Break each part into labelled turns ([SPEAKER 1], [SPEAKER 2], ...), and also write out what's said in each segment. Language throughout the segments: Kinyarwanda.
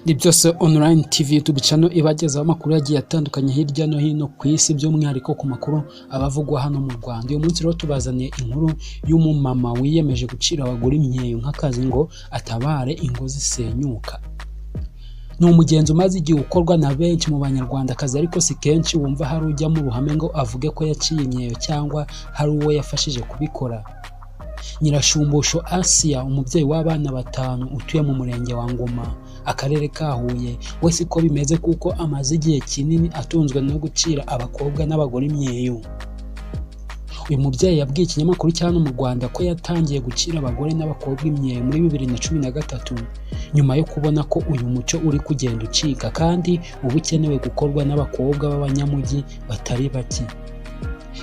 [SPEAKER 1] Ni byose online TV YouTube channel ibagezaho amakuru yagiye atandukanye hirya no hino ku isi by'umwihariko ku makuru abavugwa hano mu Rwanda. Uyu munsi rero tubazaniye inkuru y'umumama wiyemeje gucira abagore imyeyo nk'akazi ngo atabare ingo zisenyuka. Ni umugenzo umaze igihe ukorwa na benshi mu banyarwanda kazi, ariko si kenshi wumva hari ujya mu ruhame ngo avuge ko yaciye imyeyo cyangwa hari uwo yafashije kubikora. Nyirashumbusho Asia, umubyeyi w'abana 5 utuye mu murenge wa Ngoma, akarere ka Huye, we siko bimeze kuko amaze igihe kinini atunzwe no gucira abakobwa n'abagore imyeyo. Uyu mubyeyi yabwiye ikinyamakuru cyane mu Rwanda ko yatangiye gucira abagore n'abakobwa imyeyo muri 2013 nyuma yo kubona ko uyu muco uri kugenda ucika kandi ubu ukenewe gukorwa n'abakobwa b'abanyamujyi batari bake.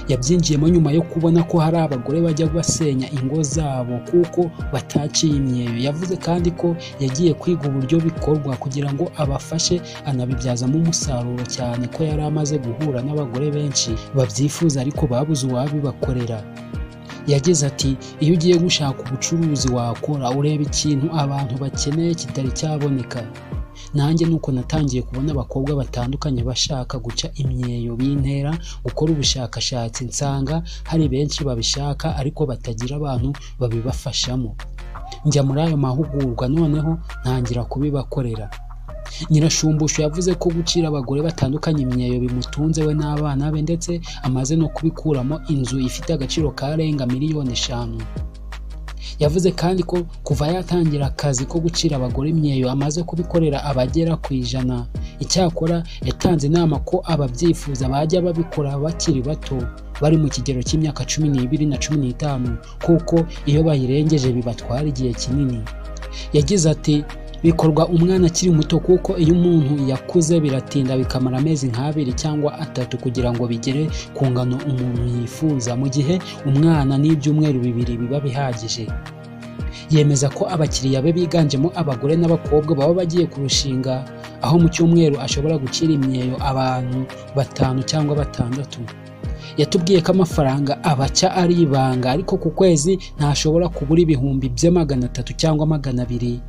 [SPEAKER 1] Yabyinjiyemo nyuma yo kubona ko hari abagore bajya basenya ingo zabo kuko bataciye imyeyo. Yavuze kandi ko yagiye kwiga uburyo bikorwa kugira ngo abafashe anabibyazamo umusaruro, cyane ko yari amaze guhura n'abagore benshi babyifuza ariko babuze uwabibakorera. Yagize ati, iyo ugiye gushaka ubucuruzi wakora ureba ikintu abantu bakeneye kitari cyaboneka. Nanjye nuko natangiye kubona abakobwa batandukanye bashaka guca imyeyo, bintera gukora ubushakashatsi, nsanga hari benshi babishaka ariko batagira abantu babibafashamo. Njya muri ayo mahugurwa noneho ntangira kubibakorera. Nyirashumbusho yavuze ko gucira abagore batandukanye imyeyo bimutunze we n'abana be, ndetse amaze no kubikuramo inzu ifite agaciro karenga miliyoni 5. Yavuze kandi ko kuva yatangira akazi ko gucira abagore imyeyo amaze kubikorera abagera ku 100. Icyakora yatanze inama ko ababyifuza bajya babikora bakiri bato, bari mu kigero cy'imyaka 12 na 15, kuko iyo bayirengeje bibatwara igihe kinini. Yagize ati, bikorwa umwana akiri muto kuko iyo umuntu yakuze biratinda bikamara amezi nk'abiri cyangwa 3 kugira ngo bigere ku ngano umuntu yifuza, mu gihe umwana n'ibyumweru 2 biba bihagije. Yemeza ko abakiriya be biganjemo abagore n'abakobwa baba bagiye kurushinga, aho mu cyumweru ashobora gucira imyeyo abantu 5 cyangwa 6. Yatubwiye ko amafaranga abaca ari ibanga, ariko ku kwezi ntashobora kubura ibihumbi bye 300 cyangwa 200.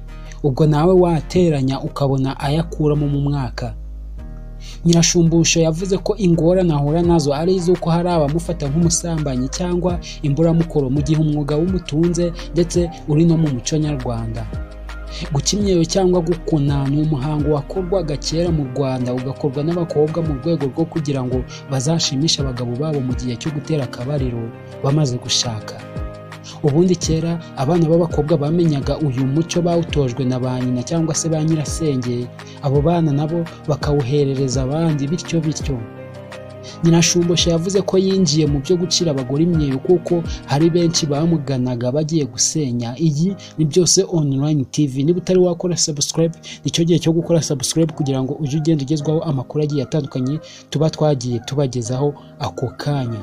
[SPEAKER 1] Ubwo nawe wateranya ukabona ayakuramo mu mwaka. Nyirashumbusho yavuze ko ingorane ahura nazo ari iz'uko hari abamufata nk'umusambanyi cyangwa imburamukoro mu gihe umwuga w'umutunze ndetse uri no mu muco nyarwanda. Guca imyeyo cyangwa gukuna ni umuhango wakorwaga kera mu Rwanda, ugakorwa n'abakobwa mu rwego rwo kugira ngo bazashimishe abagabo babo mu gihe cyo gutera akabariro bamaze gushaka. Ubundi kera abana b'abakobwa bamenyaga uyu muco bawutojwe na ba nyina cyangwa se ba nyirasenge, abo bana nabo bakawuherereza abandi bityo. Nyirashumbusho yavuze ko yinjiye mu byo gucira abagore imyeyo kuko hari benshi bamuganaga bagiye gusenya. Iyi ni byose online TV. Niba utari wakora subscribe, nicyo gihe cyo gukora subscribe kugira ngo uje ugenda ugezwaho amakuru agiye atandukanye tuba twagiye tubagezaho ako kanya.